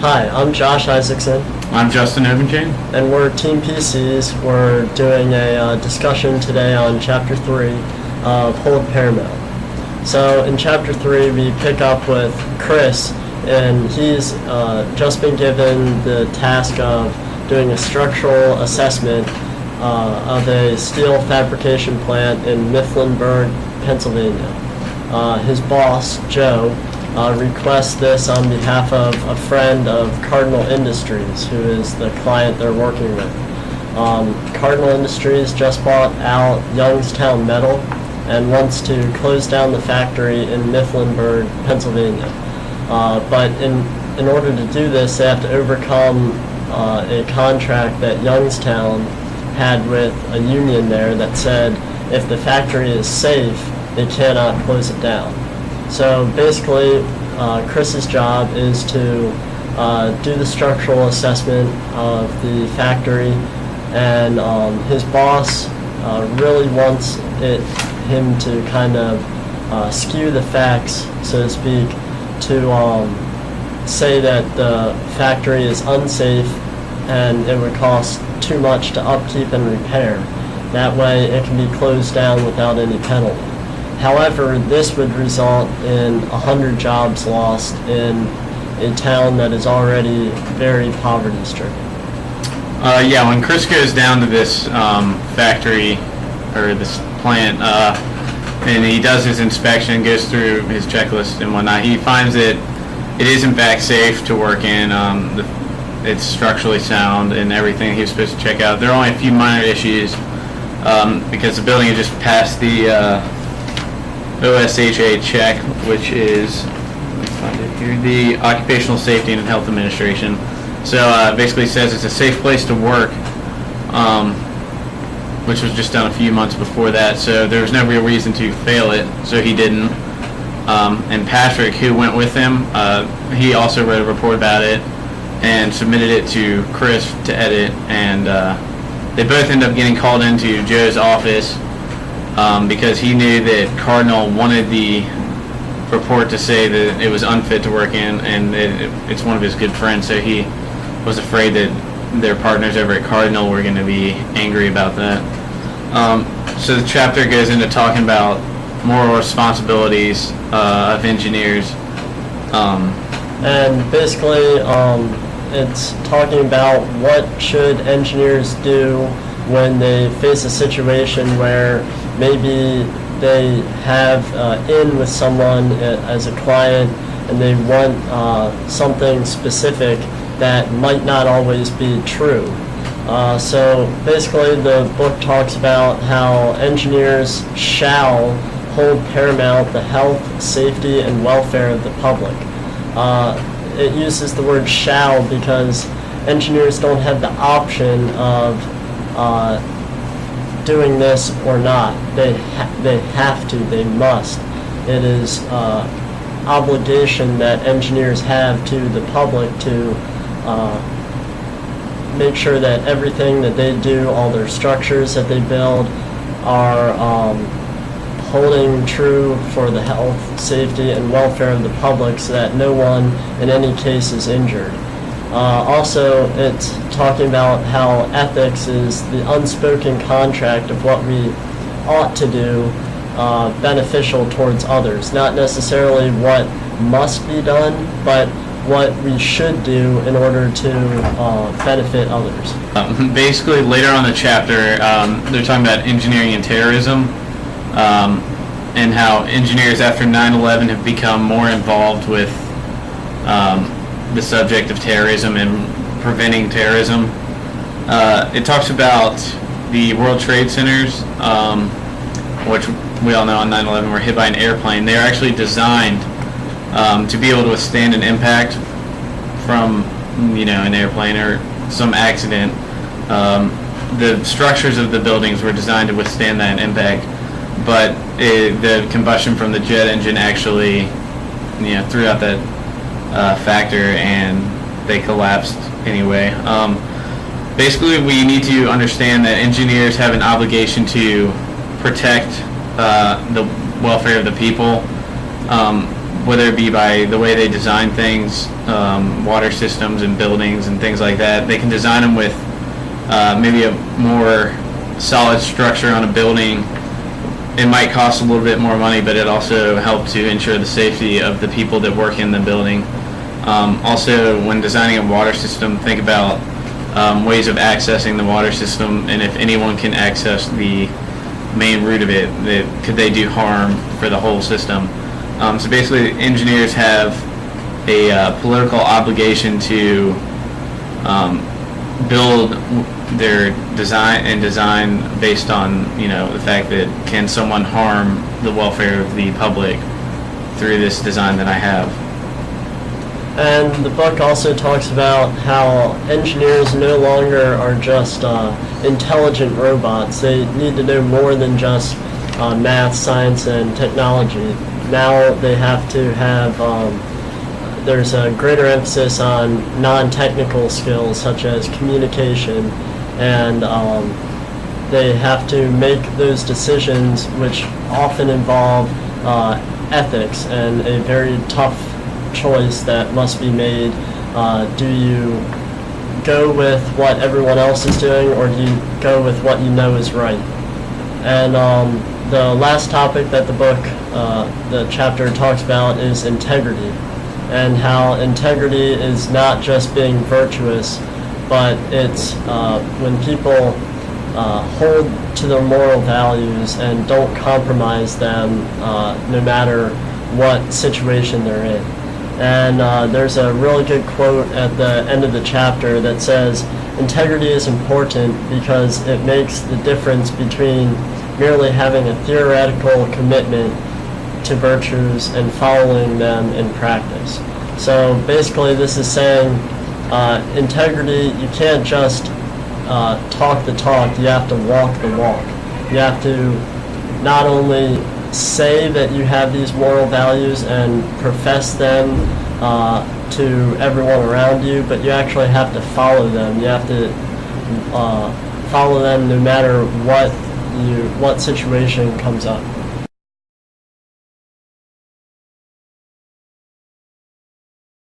Hi, I'm Josh Isaacson. I'm Justin Obenchain. And we're Team PCs. We're doing a discussion today on Chapter 3 of Hold Paramount. So in Chapter 3 we pick up with Chris, and he's just been given the task of doing a structural assessment of a steel fabrication plant in Mifflinburg, Pennsylvania. His boss, Joe, requests this on behalf of a friend of Cardinal Industries, who is the client they're working with. Cardinal Industries just bought out Youngstown Metal and wants to close down the factory in Mifflinburg, Pennsylvania. But in order to do this, they have to overcome a contract that Youngstown had with a union there that said if the factory is safe, they cannot close it down. So basically, Chris's job is to do the structural assessment of the factory, and his boss really wants him to kind of skew the facts, so to speak, to say that the factory is unsafe and it would cost too much to upkeep and repair. That way it can be closed down without any penalty. However, this would result in 100 jobs lost in a town that is already very poverty-stricken. When Chris goes down to this factory or this plant and he does his inspection, goes through his checklist and whatnot, he finds that it is in fact safe to work in. It's structurally sound and everything he was supposed to check out. There are only a few minor issues because the building had just passed the OSHA check, which is, let me find it here, the Occupational Safety and Health Administration. So basically it says it's a safe place to work, which was just done a few months before that, so there was no real reason to fail it, so he didn't. And Patrick, who went with him, he also wrote a report about it and submitted it to Chris to edit, and they both ended up getting called into Joe's office because he knew that Cardinal wanted the report to say that it was unfit to work in, and it's one of his good friends, so he was afraid that their partners over at Cardinal were going to be angry about that. So the chapter goes into talking about moral responsibilities of engineers. And basically, it's talking about what should engineers do when they face a situation where maybe they have in with someone as a client and they want something specific that might not always be true. So basically the book talks about how engineers shall hold paramount the health, safety, and welfare of the public. It uses the word shall because engineers don't have the option of doing this or not. They have to, they must. It is obligation that engineers have to the public to make sure that everything that they do, all their structures that they build, are holding true for the health, safety, and welfare of the public so that no one in any case is injured. Also, it's talking about how ethics is the unspoken contract of what we ought to do beneficial towards others. Not necessarily what must be done, but what we should do in order to benefit others. Basically, later on in the chapter, they're talking about engineering and terrorism, and how engineers after 9/11 have become more involved with the subject of terrorism and preventing terrorism. It talks about the World Trade Centers, which we all know on 9/11 were hit by an airplane. They are actually designed to be able to withstand an impact from, an airplane or some accident. The structures of the buildings were designed to withstand that impact, but the combustion from the jet engine actually, threw out that factor, and they collapsed anyway. Basically, we need to understand that engineers have an obligation to protect the welfare of the people. whether it be by the way they design things, water systems and buildings and things like that. They can design them with maybe a more solid structure on a building. It might cost a little bit more money, but it also helps to ensure the safety of the people that work in the building. Also, when designing a water system, think about ways of accessing the water system, and if anyone can access the main route of it, could they do harm for the whole system? So basically, engineers have a political obligation to build their design based on the fact that can someone harm the welfare of the public through this design that I have. And the book also talks about how engineers no longer are just intelligent robots. They need to know more than just math, science, and technology. Now they have to have, there's a greater emphasis on non-technical skills such as communication, and they have to make those decisions which often involve ethics and a very tough choice that must be made. Do you go with what everyone else is doing, or do you go with what you know is right? And the last topic that the book, the chapter talks about is integrity, and how integrity is not just being virtuous, but it's when people hold to their moral values and don't compromise them no matter what situation they're in. And there's a really good quote at the end of the chapter that says, integrity is important because it makes the difference between merely having a theoretical commitment to virtues and following them in practice. So basically this is saying integrity, you can't just talk the talk, you have to walk the walk. You have to not only say that you have these moral values and profess them to everyone around you, but you actually have to follow them. You have to follow them no matter what situation comes up.